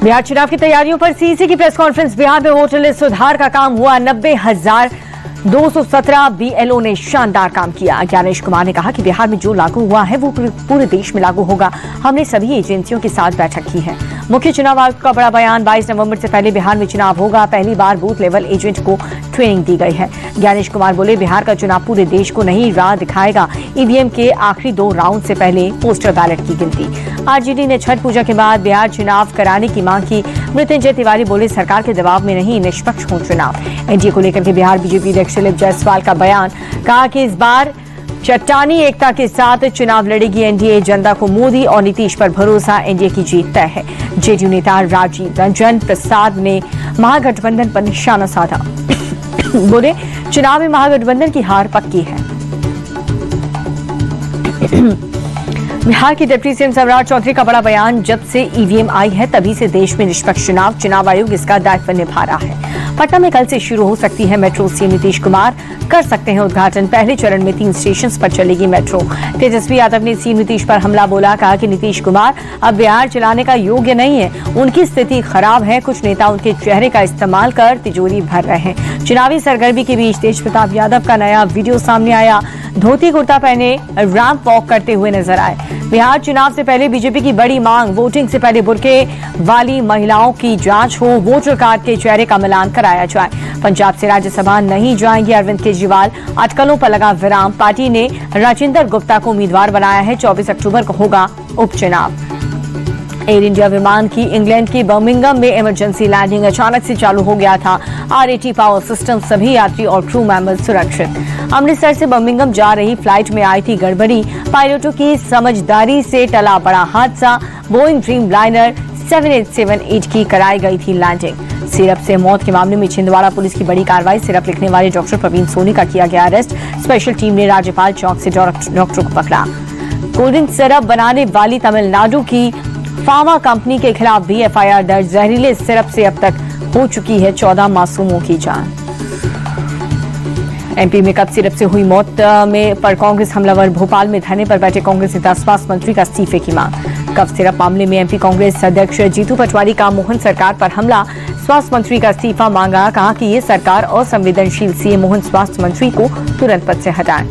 बिहार चुनाव की तैयारियों पर सीईसी की प्रेस कॉन्फ्रेंस। बिहार में वोटर लिस्ट सुधार का काम हुआ। 90,217 बीएलओ ने शानदार काम किया। ज्ञानेश कुमार ने कहा कि बिहार में जो लागू हुआ है वो पूरे देश में लागू होगा। हमने सभी एजेंसियों के साथ बैठक की है। मुख्य चुनाव आयुक्त का बड़ा बयान। 22 नवंबर से पहले बिहार में चुनाव होगा। पहली बार बूथ लेवल एजेंट को ट्रेनिंग दी गई है। ज्ञानेश कुमार बोले, बिहार का चुनाव पूरे देश को नई राह दिखाएगा। ईवीएम के आखिरी 2 राउंड से पहले पोस्टल बैलेट की गिनती। आरजेडी ने छठ पूजा के बाद बिहार चुनाव कराने की मांग की। मृत्युंजय तिवारी बोले, सरकार के दबाव में नहीं, निष्पक्ष हो चुनाव। एनडीए को लेकर के बिहार बीजेपी अध्यक्ष दिलीप जायसवाल का बयान। कहा कि इस बार चट्टानी एकता के साथ चुनाव लड़ेगी एनडीए। जनता को मोदी और नीतीश पर भरोसा, एनडीए की जीत तय है। जेडीयू नेता राजीव रंजन प्रसाद ने महागठबंधन पर निशाना साधा। बोले, चुनाव में महागठबंधन की हार पक्की है। बिहार की डिप्टी सीएम सम्राट चौधरी का बड़ा बयान। जब से ईवीएम आई है तभी से देश में निष्पक्ष चुनाव आयोग इसका दायित्व निभा रहा है। पटना में कल से शुरू हो सकती है मेट्रो। सीएम नीतीश कुमार कर सकते हैं उद्घाटन। पहले चरण में 3 स्टेशन पर चलेगी मेट्रो। तेजस्वी यादव ने सीएम नीतीश पर हमला बोला। कहा कि नीतीश कुमार अब बिहार चलाने का योग्य नहीं है, उनकी स्थिति खराब है। कुछ नेता उनके चेहरे का इस्तेमाल कर तिजोरी भर रहे हैं। चुनावी सरगर्मी के बीच तेज प्रताप यादव का नया वीडियो सामने आया। धोती कुर्ता पहने रैंप वॉक करते हुए नजर आए। बिहार चुनाव से पहले बीजेपी की बड़ी मांग, वोटिंग से पहले बुर्के वाली महिलाओं की जांच हो, वोटर कार्ड के चेहरे का मिलान कराया जाए। पंजाब से राज्यसभा नहीं जाएंगे अरविंद केजरीवाल, अटकलों पर लगा विराम। पार्टी ने राजेंद्र गुप्ता को उम्मीदवार बनाया है। 24 अक्टूबर को होगा उपचुनाव। एयर इंडिया विमान की इंग्लैंड की बर्मिंघम में इमरजेंसी लैंडिंग अचानक से चालू हो गया था। आरएटी पावर सिस्टम, सभी यात्री और क्रू मेंबर सुरक्षित। अमृतसर से बर्मिंघम जा रही फ्लाइट में आई थी गड़बड़ी। पायलटों की समझदारी से टला बड़ा हादसा। बोइंग ड्रीम लाइनर 7878 की कराई गई थी लैंडिंग। सिरप से मौत के मामले में छिंदवाड़ा पुलिस की बड़ी कार्रवाई। सिरप लिखने वाले डॉक्टर प्रवीण सोनी का किया गया अरेस्ट। स्पेशल टीम ने राज्यपाल चौक से डॉक्टर को पकड़ा। कोल्ड ड्रिंक सिरप बनाने वाली तमिलनाडु की फार्मा कंपनी के खिलाफ भी एफआईआर दर्ज। जहरीले सिरप से अब तक हो चुकी है 14 मासूमों की जान। एमपी में कफ सिरप से हुई मौत में पर कांग्रेस हमलावर। भोपाल में धरने पर बैठे कांग्रेस नेता स्वास्थ्य मंत्री का इस्तीफे की मांग। कफ सिरप मामले में एमपी कांग्रेस अध्यक्ष जीतू पटवारी का मोहन सरकार पर हमला। स्वास्थ्य मंत्री का इस्तीफा मांगा। कहा कि ये सरकार असंवेदनशील, सीएम मोहन स्वास्थ्य मंत्री को तुरंत पद से हटाएं।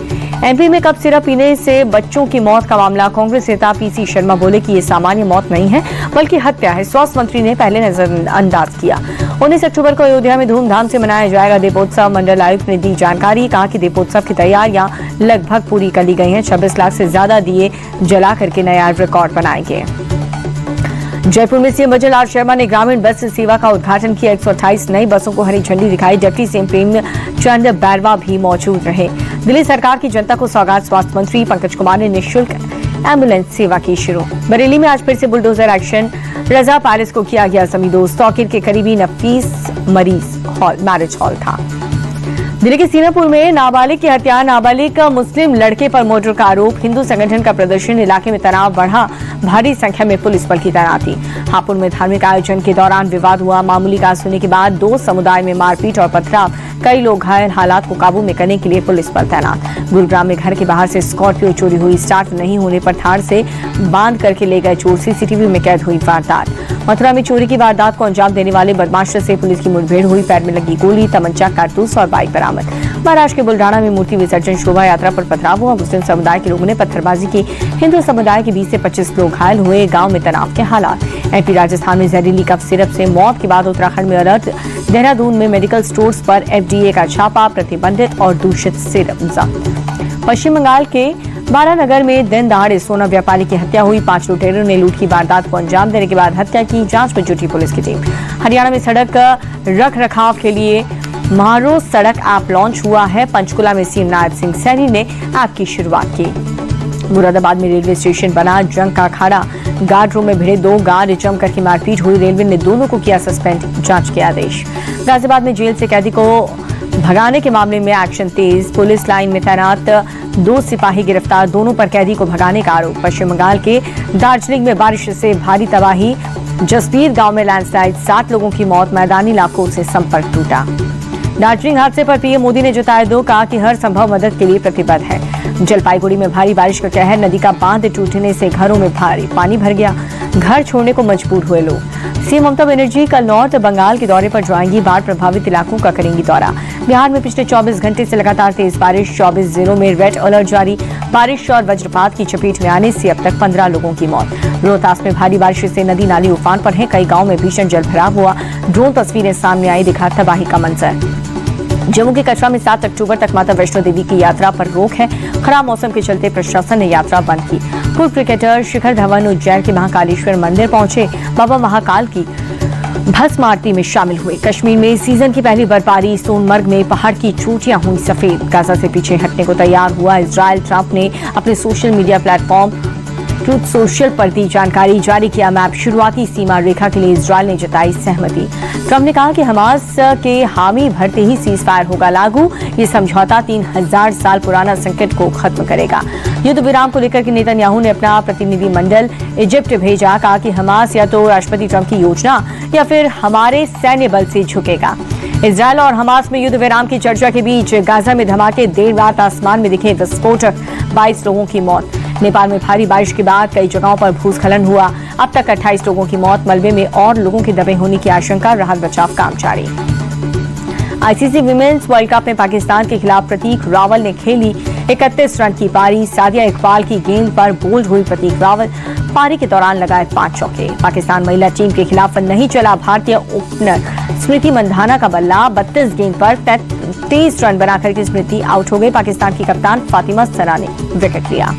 एमपी में कफ सिरप पीने से बच्चों की मौत का मामला। कांग्रेस नेता पीसी शर्मा बोले कि ये सामान्य मौत नहीं है बल्कि हत्या है। स्वास्थ्य मंत्री ने पहले नजरअंदाज किया। 19 अक्टूबर को अयोध्या में धूमधाम से मनाया जाएगा दीपोत्सव। मंडल आयुक्त ने दी जानकारी। कहा कि दीपोत्सव की तैयारियां लगभग पूरी कर ली गई हैं। 26 लाख से ज्यादा दिए जला करके नया रिकॉर्ड बनाएंगे। जयपुर में सीएम भजनलाल शर्मा ने ग्रामीण बस सेवा का उद्घाटन किया। 128 नई बसों को हरी झंडी दिखाई। डिप्टी सीएम प्रेमचंद बैरवा भी मौजूद रहे। दिल्ली सरकार की जनता को सौगात। स्वास्थ्य मंत्री पंकज कुमार ने निःशुल्क एम्बुलेंस सेवा की शुरू। बरेली में आज फिर से बुलडोजर एक्शन। रजा पैलेस को किया गया जमींदोज। तौकीर के करीबी नफीस मैरिज हॉल था। दिल्ली के सीनापुर में नाबालिग की हत्या। नाबालिग मुस्लिम लड़के पर मर्डर का आरोप। हिंदू संगठन का प्रदर्शन। इलाके में तनाव बढ़ा। भारी संख्या में पुलिस बल की तैनाती। हापुड़ में धार्मिक आयोजन के दौरान विवाद हुआ। मामूली काज होने के बाद 2 समुदाय में मारपीट और पथराव। कई लोग घायल। हालात को काबू में करने के लिए पुलिस बल तैनात। गुरुग्राम में घर के बाहर से स्कॉर्पियो चोरी हुई। स्टार्ट नहीं होने पर थार से बांध करके ले गए चोर। सीसीटीवी में कैद हुई वारदात। मथुरा में चोरी की वारदात को अंजाम देने वाले बदमाश से पुलिस की मुठभेड़ हुई। पैर में लगी गोली, तमंचा, कारतूस और बाइक बरामद। महाराष्ट्र के बुल्ढाना में मूर्ति विसर्जन शोभा यात्रा पर पथराव हुआ। मुस्लिम समुदाय के लोगों ने पत्थरबाजी की। हिंदू समुदाय के 20 से 25 लोग घायल हुए। गांव में तनाव के हालात। एमपी राजस्थान में जहरीली कफ सिरप से मौत के बाद उत्तराखंड में अलर्ट। देहरादून में मेडिकल स्टोर्स पर एफडीए का छापा। प्रतिबंधित और दूषित सिरप जब्त। पश्चिम बंगाल के बारानगर में दिन दहाड़े सोना व्यापारी की हत्या हुई। 5 लुटेरों ने लूट की वारदात को अंजाम देने के बाद हत्या की। जांच में जुटी पुलिस की टीम। हरियाणा में सड़क रख रखाव के लिए महारो सड़क ऐप लॉन्च हुआ है। पंचकुला में सीएम नायब सिंह सैनी ने ऐप की शुरुआत की। मुरादाबाद में रेलवे स्टेशन बना जंग का अखाड़ा। गार्ड रूम में भिड़े 2 गार्ड जम करके मारपीट हुई। रेलवे ने दोनों को किया सस्पेंड। जांच के आदेश। गाजियाबाद में जेल से कैदी को भगाने के मामले में एक्शन तेज। पुलिस लाइन में तैनात 2 सिपाही गिरफ्तार। दोनों पर कैदी को भगाने का आरोप। पश्चिम बंगाल के दार्जिलिंग में बारिश से भारी तबाही। जसबीर गांव में लैंडस्लाइड। 7 लोगों की मौत। मैदानी इलाकों से संपर्क टूटा। दार्जिलिंग हादसे पर पीएम मोदी ने जताया दुख। कहा कि हर संभव मदद के लिए प्रतिबद्ध है। जलपाईगुड़ी में भारी बारिश का कहर, नदी का बांध टूटने से घरों में भारी पानी भर गया, घर छोड़ने को मजबूर हुए लोग। सीएम ममता बनर्जी कल नॉर्थ बंगाल के दौरे पर जाएंगी, बाढ़ प्रभावित इलाकों का करेंगी दौरा। बिहार में पिछले 24 घंटे से लगातार तेज बारिश, 24 जिलों में रेड अलर्ट जारी। बारिश और वज्रपात की चपेट में आने से अब तक 15 लोगों की मौत। रोहतास में भारी बारिश से नदी नाली उफान पर है, कई गाँव में भीषण जलभराव हुआ। ड्रोन तस्वीरें सामने आई, दिखा तबाही का मंजर। जम्मू के कटरा में 7 अक्टूबर तक माता वैष्णो देवी की यात्रा पर रोक है। खराब मौसम के चलते प्रशासन ने यात्रा बंद की। पूर्व क्रिकेटर शिखर धवन उज्जैन के महाकालेश्वर मंदिर पहुंचे, बाबा महाकाल की भस्म आरती में शामिल हुए। कश्मीर में सीजन की पहली बर्फबारी, सोनमर्ग में पहाड़ की चोटियां हुई सफेद। गाजा से पीछे हटने को तैयार हुआ इजराइल। ट्रंप ने अपने social media platform truth social पर दी जानकारी, जारी किया मैप। शुरुआती सीमा रेखा के लिए इजराइल ने जताई सहमति। ट्रंप ने कहा कि हमास के हामी भरते ही सीज फायर होगा लागू। ये समझौता 3000 साल पुराना संकट को खत्म करेगा। युद्ध विराम को लेकर के नेतन्याहू ने अपना प्रतिनिधिमंडल इजिप्ट भेजा, कहा कि हमास या तो राष्ट्रपति ट्रंप की योजना या फिर हमारे सैन्य बल से झुकेगा। इजरायल और हमास में युद्ध विराम की चर्चा के बीच गाजा में धमाके, देर रात आसमान में दिखे विस्फोटक, 22 लोगों की मौत। नेपाल में भारी बारिश के बाद कई जगहों पर भूस्खलन हुआ। अब तक 28 लोगों की मौत, मलबे में और लोगों के दबे होने की आशंका, राहत बचाव काम जारी। आईसीसी विमेंस वर्ल्ड कप में पाकिस्तान के खिलाफ प्रतीक रावल ने खेली 31 रन की पारी। सादिया इकबाल की गेंद पर बोल्ड हुई प्रतीक रावल, पारी के दौरान लगाए 5 चौके। पाकिस्तान महिला टीम के खिलाफ नहीं चला भारतीय ओपनर स्मृति मंधाना का बल्ला। 32 गेंद पर 33 रन बनाकर स्मृति आउट हो गई। पाकिस्तान की कप्तान फातिमा सना ने विकेट लिया।